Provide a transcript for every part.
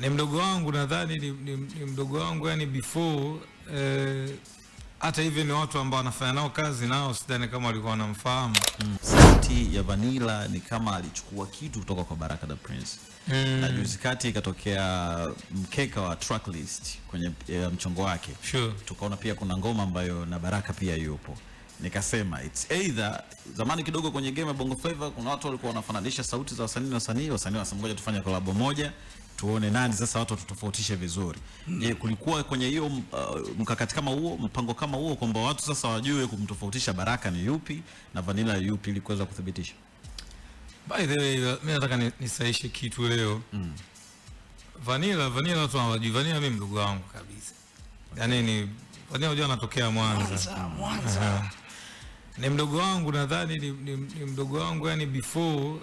Ni mdogo wangu, nadhani ni mdogo wangu, yani before hata hivi ni watu ambao wanafanya nao kazi nao sidhani kama walikuwa wanamfahamu. Sauti ya Vanilla ni kama alichukua kitu kutoka kwa Baraka the Prince. Na juzi kati ikatokea mkeka wa track list kwenye mchongo wake. Sure. Tukaona pia kuna ngoma ambayo na Baraka pia yupo. Nikasema it's either zamani kidogo kwenye game ya Bongo Flava kuna watu walikuwa wanafananisha sauti za wasanii wanasema ngoja tufanye collab moja tuone nani sasa watu tutofautishe vizuri. Je, kulikuwa kwenye hiyo mkakati kama huo, mpango kama huo kwamba watu sasa wajue kumtofautisha Baraka ni yupi na Vanilla yupi ili kuweza kudhibitisha? By the way, mimi nataka nisaishe kitu leo. Vanilla watu hawajui. Vanilla mimi mdogo wangu kabisa. Yaani ni Vanilla unajua anatokea Mwanza. Ni mdogo wangu, nadhani ni mdogo wangu, yani before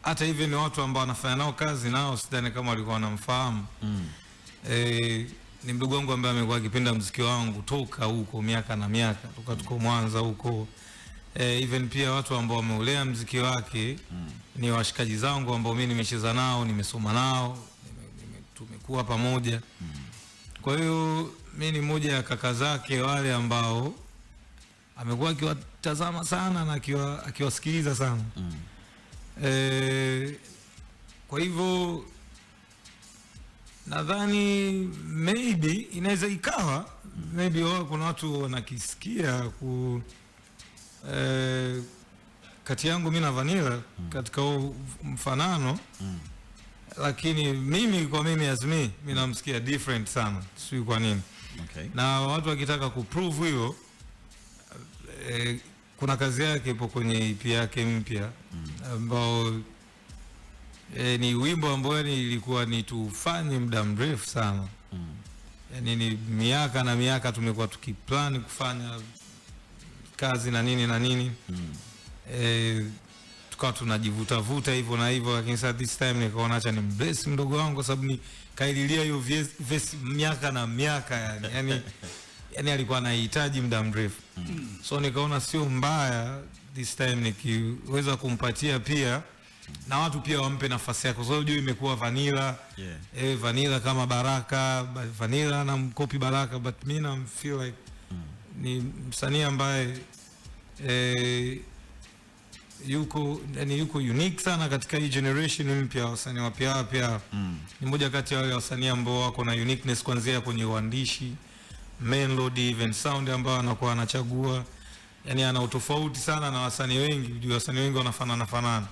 hata hivi ni watu ambao wanafanya nao kazi nao sidhani kama walikuwa wanamfahamu. Ni mdogo wangu ambaye amekuwa akipenda muziki wangu toka huko miaka na miaka, toka tuko Mwanza huko. Even pia watu ambao wameulea muziki wake ni washikaji zangu ambao mimi nimecheza nao, nimesoma nao, tumekuwa pamoja. Kwa hiyo mimi ni mmoja ya kaka zake wale ambao amekuwa akiwatazama sana na akiwasikiliza sana. Kwa hivyo nadhani maybe inaweza ikawa maybe kuna watu wanakisikia kati yangu mimi na Vanilla katika mfanano, lakini mimi as mimi namsikia different sana, sio kwa nini. Okay. Na watu wakitaka kuprove hiyo kuna kazi yake ipo kwenye EP yake mpya ambao ni wimbo ambao ilikuwa ni tufanye muda mrefu sana. Yani ni miaka na miaka tumekuwa tukiplan kufanya kazi na nini. Tukawa tunajivuta hivyo na hivyo, lakini sasa this time nikaona acha ni bless mdogo wangu kwa sababu ni kaililia hiyo verse miaka na miaka yani alikuwa anahitaji muda mrefu. So nikaona sio mbaya this time nikiweza kumpatia pia na watu pia wampe nafasi yake, kwa sababu juu imekuwa Vanilla. Vanilla kama Baraka, Vanilla na mkopi Baraka, but mimi na feel like ni msanii ambaye yuko unique sana katika hii generation mpya, wasanii wapya. Ni mmoja kati ya wale wasanii ambao wako na uniqueness kuanzia kwenye uandishi, melody, even sound ambao anakuwa anachagua. Yani ana utofauti sana na wasanii wengi, wasanii wengi wanafanana.